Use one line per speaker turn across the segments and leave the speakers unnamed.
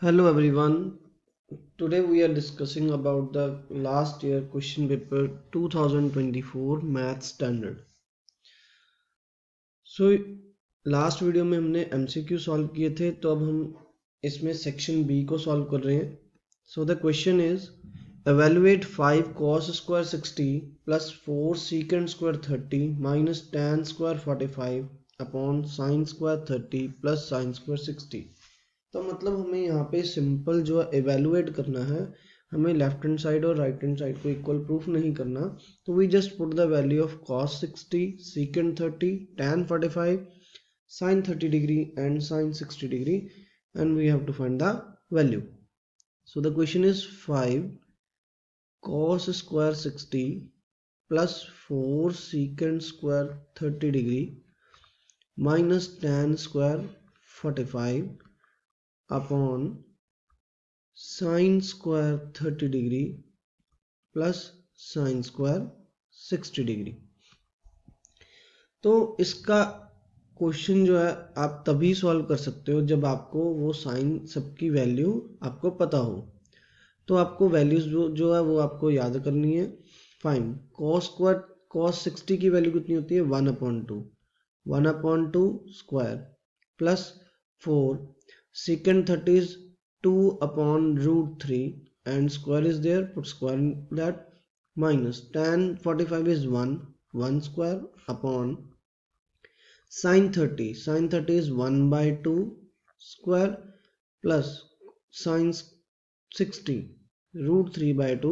Hello everyone. Today we are discussing about the last year question paper 2024 Math Standard. So last video में हमने MCQ solve किए थे, तो अब हम इसमें सेक्शन बी को सॉल्व कर रहे हैं. So the question is evaluate 5 cos square 60 plus 4 secant square 30 minus tan square 45 upon sin square 30 plus sin square 60. तो मतलब हमें यहाँ पे सिंपल जो है एवेलुएट करना है, हमें लेफ्ट हैंड साइड और राइट हैंड साइड को इक्वल प्रूफ नहीं करना. तो we just put the value of cos 60, secant 30, tan 45, sin 30 degree and sin 60 degree, and we have to find the value. So the question is 5 cos square 60 plus 4 secant square 30 degree minus tan square 45 upon sin square 30 degree plus sin square 60 degree. तो इसका question जो है आप तभी solve कर सकते हो जब आपको वो साइन सबकी वैल्यू आपको पता हो. तो आपको वैल्यूज जो है वो आपको याद करनी है. फाइन cos 60 की वैल्यू कितनी होती है 1/2 square plus 4 secant 30 is 2/√3 and square is there, put square in that, minus tan 45 is 1 square upon sin 30 is 1/2 square plus sin 60 √3/2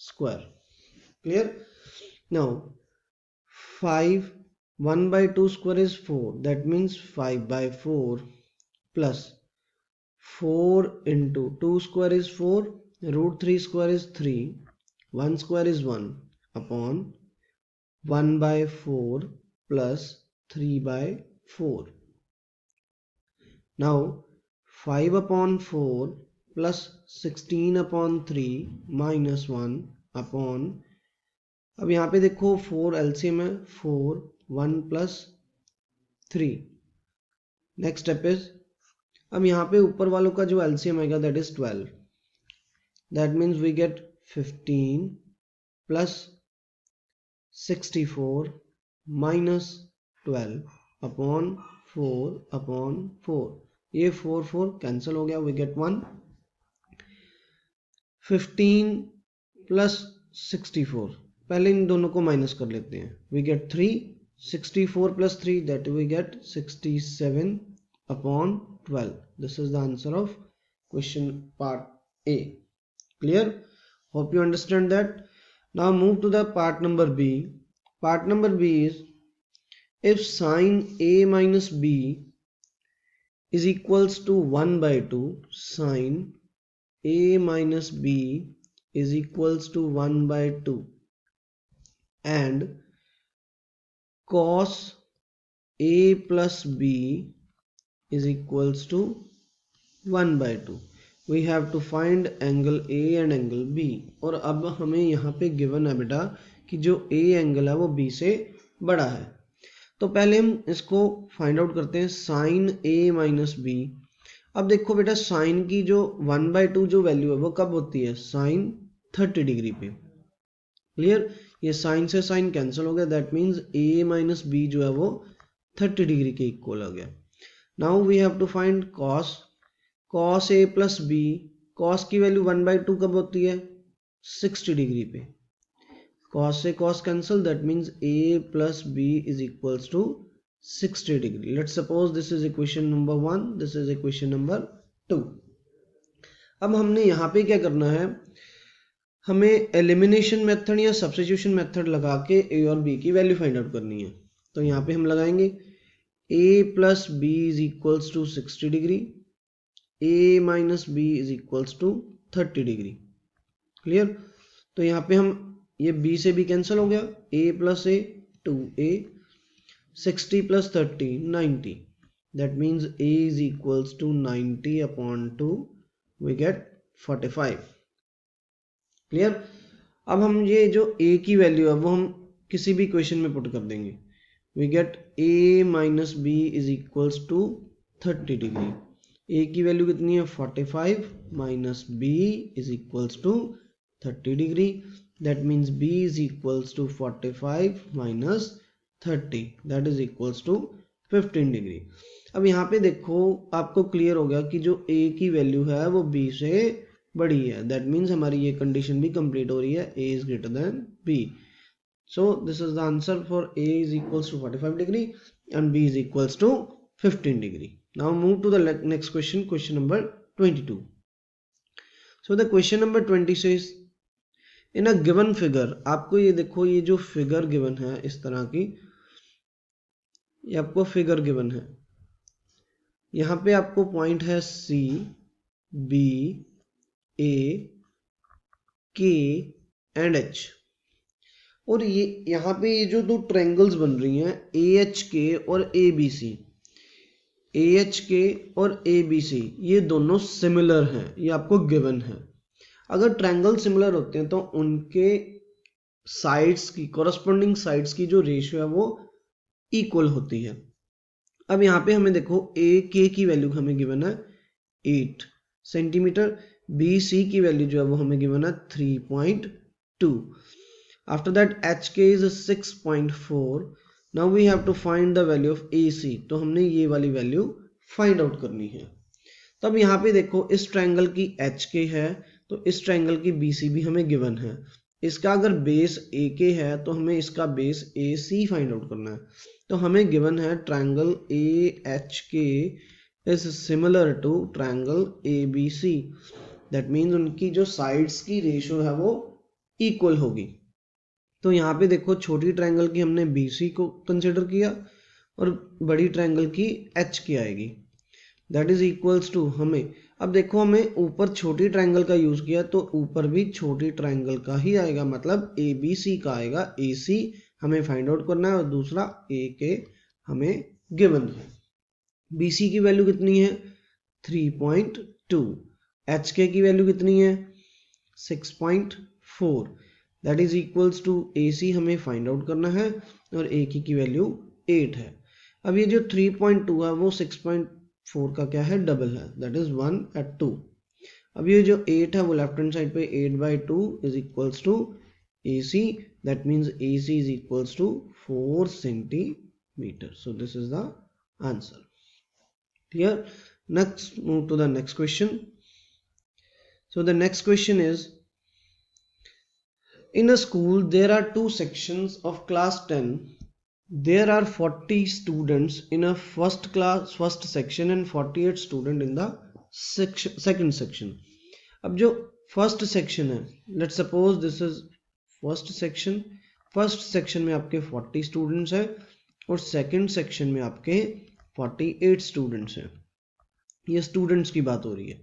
square. Clear? Now 5 1/2 square is 4, that means 5/4 plus 4 into 2 square is 4, √3 square is 3, 1 square is 1 upon 1/4 plus 3/4. Now 5/4 plus 16/3 minus 1 upon, अब यहाँ पे देखो 4 LCM है, 4 1 plus 3. Next step is, अब यहाँ पे ऊपर वालों का जो LCM आएगा that is 12. That means we get 15 plus 64 minus 12 upon 4/4. ये 4 कैंसिल हो गया, वी गेट 1. 15 प्लस 64, पहले इन दोनों को माइनस कर लेते हैं, we get 3. 64 plus 3, that we get 67/12. This is the answer of question part A. Clear? Hope you understand that. Now move to the part number B. Part number B is, if sine A minus B is equals to 1/2, sine A minus B is equals to 1/2, and cos A plus B is equals to 1/2. We have to find angle A and angle B. और अब हमें यहाँ पे given है बेटा कि जो A angle है वो B से बड़ा है. तो पहले हम इसको फाइंड आउट करते हैं, साइन A माइनस B. अब देखो बेटा, साइन की जो 1/2 जो वैल्यू है वो कब होती है, साइन 30 डिग्री पे. क्लियर? ये साइन से साइन कैंसिल हो गया, that means A minus B जो है वो 30 डिग्री के इक्वल हो गया. Now we have to find cos A plus B. cos की वैल्यू 1/2 कब होती है, 60 डिग्री पे. cos से cos cancel, that means A plus B is equals to 60 degree. Let's suppose this is equation number 1, this is equation number 2. अब हमने यहाँ पे क्या करना है, हमें एलिमिनेशन मेथड या सब्स्टिट्यूशन मेथड लगा के A और B की वैल्यू फाइंड आउट करनी है. तो यहाँ पे हम लगाएंगे A plus B is equals to 60 degree, A minus B is equals to 30 degree. Clear? तो यहाँ पे हम ये B से B कैंसिल हो गया, A plus A 2A, 60 plus 30 90. That means A is equals to 90/2, we get 45. Clear? अब हम ये जो A की वैल्यू है वो हम किसी भी इक्वेशन में पुट कर देंगे. We get A minus B is equals to 30 degree. A की वैल्यू कितनी है 45 minus B is equals to 30 degree, that means B is equals to 45 minus 30 that is equals to 15 degree. अब यहाँ पे देखो आपको क्लियर हो गया कि जो ए की वैल्यू है वो बी से बड़ी है, दैट मीन्स हमारी ये कंडीशन भी कंप्लीट हो रही है, A is greater than B. So this is the answer for A is equals to 45 degree and B is equals to 15 degree. Now move to the next question, question number 22. So the question number 20 says in a given figure, आपको ये देखो ये जो figure given है इस तरह की, ये आपको फिगर गिवन है, यहाँ पे आपको पॉइंट है C, B, A, K and H, और ये यहाँ पे ये जो दो ट्रायंगल्स बन रही हैं AHK और ABC, AHK और ABC ये दोनों सिमिलर हैं, ये आपको गिवन है। अगर ट्रायंगल सिमिलर होते हैं तो उनके साइड्स की कॉरस्पॉन्डिंग साइड्स की जो रेशियो है वो इक्वल होती है। अब यहाँ पे हमें देखो AK की वैल्यू हमें गिवन है 8 सेंटीमीटर, BC की वैल्यू जो है वो हमें गिवन है 3.2। After that HK is 6.4. Now we have to find the value of AC. तो हमने ये वाली वैल्यू फाइंड आउट करनी है। तब यहाँ पे देखो इस ट्रायंगल की HK है तो इस ट्रायंगल की BC भी हमें गिवन है। इसका अगर बेस AK है तो हमें इसका बेस AC फाइंड आउट करना है। तो हमें गिवन है triangle AHK is similar to triangle ABC. That means उनकी जो साइड्स की रेशियो है वो इक्वल होगी। तो यहाँ पे देखो छोटी ट्रायंगल की हमने BC को कंसिडर किया और बड़ी ट्रायंगल की HK आएगी, दैट इज इक्वल्स टू हमें, अब देखो हमें ऊपर छोटी ट्रायंगल का यूज किया तो ऊपर भी छोटी ट्रायंगल का ही आएगा, मतलब ABC का आएगा, AC हमें फाइंड आउट करना है और दूसरा AK हमें गिवन है। BC की वैल्यू कितनी है 3.2, HK की वैल्यू कितनी है 6.4, that is equals to AC हमें फाइंड आउट करना है और AK की वैल्यू 8 है। अब ये जो 3.2 है वो 6.4 का क्या है डबल है, दैट इज 1/2। अब ये जो 8 है वो लेफ्ट हैंड साइड पे 8/2 is equals to AC, that means AC is equals to 4 centimetre. So this is the answer. Clear? Next move to the next question. So the next question is in a school there are two sections of class 10. There are 40 students in a first section and 48 students in the second section. अब जो first section है, let's suppose this is first section में आपके 40 students हैं और second section में आपके 48 students हैं। ये स्टूडेंट्स की बात हो रही है।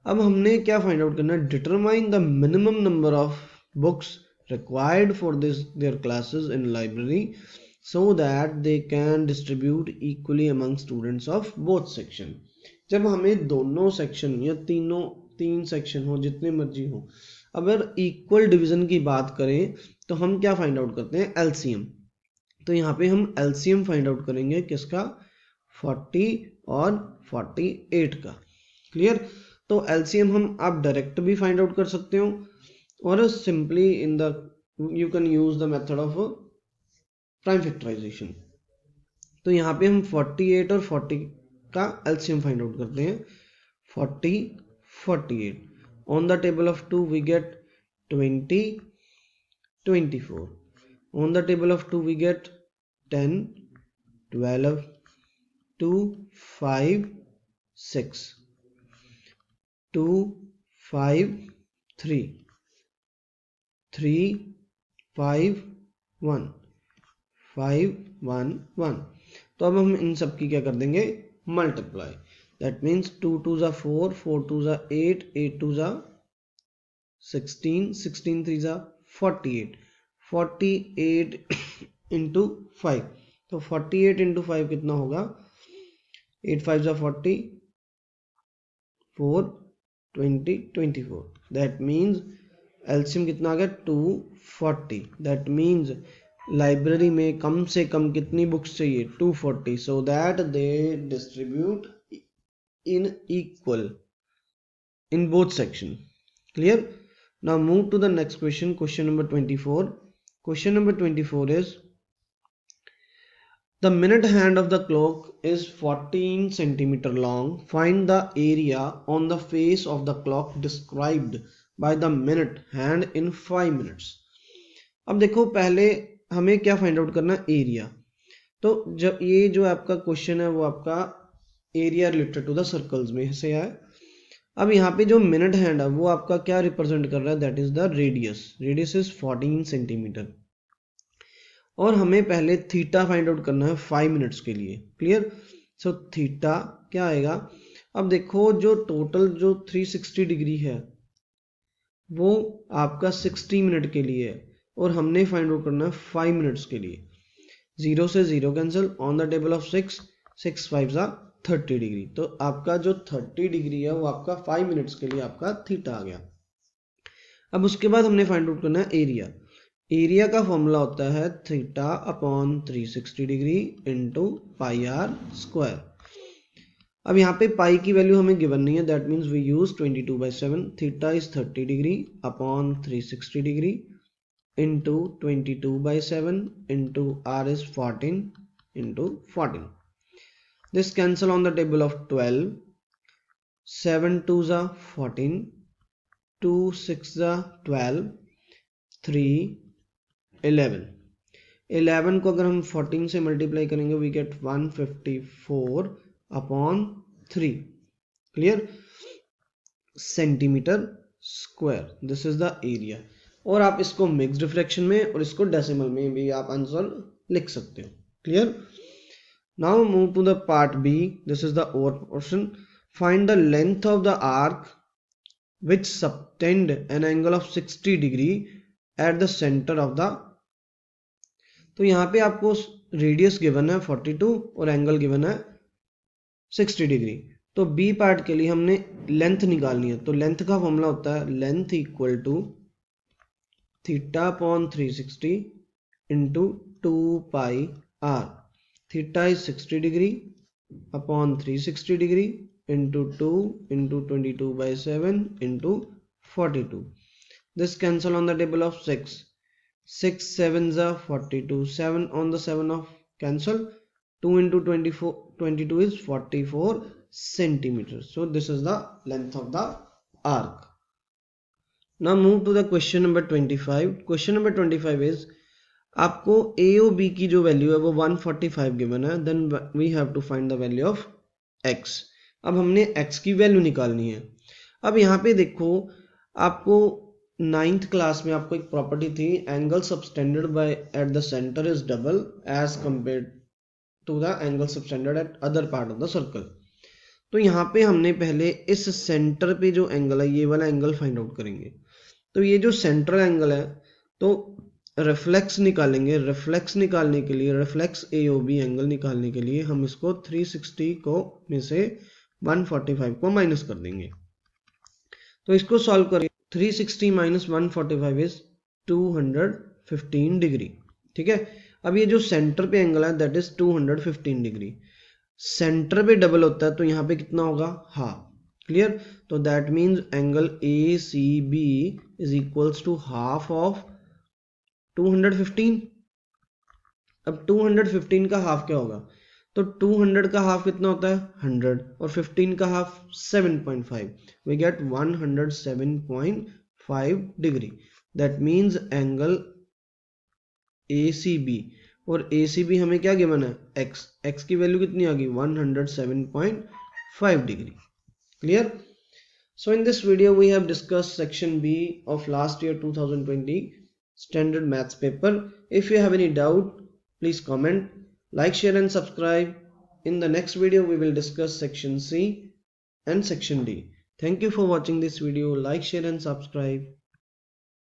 अब हमने क्या फाइंड आउट करना है, determine the minimum number of books required for their classes in library so that they can distribute equally among students of both section. जब हमें दोनों सेक्शन या तीन सेक्शन हो, जितने मर्जी हो, अगर इक्वल डिवीजन की बात करें तो हम क्या फाइंड आउट करते हैं LCM। तो यहाँ पे हम LCM फाइंड आउट करेंगे किसका 40 और 48 का। क्लियर? तो LCM हम आप डायरेक्ट भी फाइंड आउट कर सकते हो और simply in the you can use the method of prime factorisation. तो यहाँ पे हम 48 और 40 का LCM फाइंड आउट करते हैं। 40 48 on the table of 2 we get 20 24, on the table of 2 we get 10 12 2 5 6 2 5 3 3 5 1 5 1 1। तो अब हम इन सब की क्या कर देंगे मल्टीप्लाई, दैट मीन्स 2 2 जा 4 4 2 जा 8 8 2 जा 16 16 3 जा 48 48 इंटू 5। तो 48 इंटू 5 कितना होगा 8 5 जा 40 4 20 24, दैट मीन्स LCM कितना आ गया 240। दैट मीन्स लाइब्रेरी में कम से कम कितनी बुक्स चाहिए 240, so that they distribute in equal in both section. Clear? Now move to the next question, question number 24. Question number 24 is, the minute hand of the clock is 14 centimeter long. Find the area on the face of the clock described by the minute hand in 5 minutes. अब देखो पहले हमें क्या find out करना है, area. तो जब ये जो आपका क्वेश्चन है वो आपका area related to the circles में से है। अब यहाँ पे जो मिनट हैंड है वो आपका क्या रिप्रेजेंट कर रहा है, that is the radius. Radius is 14 centimetre और हमें पहले थीटा फाइंड आउट करना है 5 मिनट्स के लिए। क्लियर? सो थीटा क्या आएगा, अब देखो जो टोटल जो 360 डिग्री है वो आपका 60 मिनट के लिए है और हमने फाइंड आउट करना है 5 मिनट्स के लिए। 0 से 0 cancel, on the table of 6, 6 5 30 degree. तो आपका जो 30 डिग्री है वो आपका 5 मिनट्स के लिए आपका थीटा आ गया। अब उसके बाद हमने फाइंड आउट करना है एरिया। एरिया का फॉर्मूला होता है theta upon 360 degree into pi r square. अब यहाँ पे पाई की वैल्यू हमें गिवन नहीं है, that means we use 22/7। Theta is 30 degree upon 360 degree into 22/7 into r is 14 into 14। This cancel on the table of 12. 7 2s are 14, 2 6s are 12, 3 11। 11 को अगर हम 14 से मल्टीप्लाई करेंगे we get 154 upon 3। Clear? Centimetre square, this is the area. और आप इसको mixed fraction में और इसको डेसिमल में भी आप आंसर लिख सकते हो। Clear? Now move to the part B. This is the over portion. Find the length of the arc which subtend an angle of 60 degree at the center of the। तो यहाँ पे आपको रेडियस गिवन है 42 और angle given है 60 degree. तो B part के लिए हमने लेंथ निकालनी है। तो लेंथ का फॉर्मूला होता है length equal to theta upon 360 into 2 pi r. Theta is 60 degree upon 360 degree into 2 into 22/7 into 42. This cancel on the table of 6. 6 7s are 42. 7 on the 7 of cancel. 2 into 24, 22 is 44 centimeters. So this is the length of the arc. Now move to the question number 25. Question number 25 is, आपको ए O B की जो value है वो 145 given है, then we have to find the value of x. अब हमने x की value निकालनी है। अब यहाँ पे देखो आपको 9th क्लास में आपको एक प्रॉपर्टी थी, angle subtended by at the centre is double as compared to the angle subtended at other part of the circle. तो यहाँ पे हमने पहले इस सेंटर पे जो एंगल है ये वाला एंगल फाइंड आउट करेंगे। तो ये जो सेंट्रल एंगल है तो रिफ्लेक्स निकालेंगे। रिफ्लेक्स निकालने के लिए, रिफ्लेक्स ए ओ बी एंगल निकालने के लिए हम इसको 360 को में से 145 को माइनस कर देंगे। तो इसको सॉल्व करें। 360 माइनस 145 इज 215 डिग्री। ठीक है? अब ये जो सेंटर पे एंगल है दैट इज 215 डिग्री। सेंटर पे डबल होता है तो यहाँ पे कितना होगा, हाफ। क्लियर? तो that means angle A C B is equals to half of 215। अब 215 का हाफ क्या होगा, तो 200 का हाफ कितना होता है 100 और 15 का half 7.5। We get 107.5 degree. That means angle ACB, और ACB हमें क्या गिवन है, x। x की वैल्यू कितनी आ गई 107.5 degree. Clear? So in this video we have discussed section B of last year 2020 standard maths paper. If you have any doubt, please comment, like, share and subscribe. In the next video we will discuss section C and section D. Thank you for watching this video. Like, share and subscribe.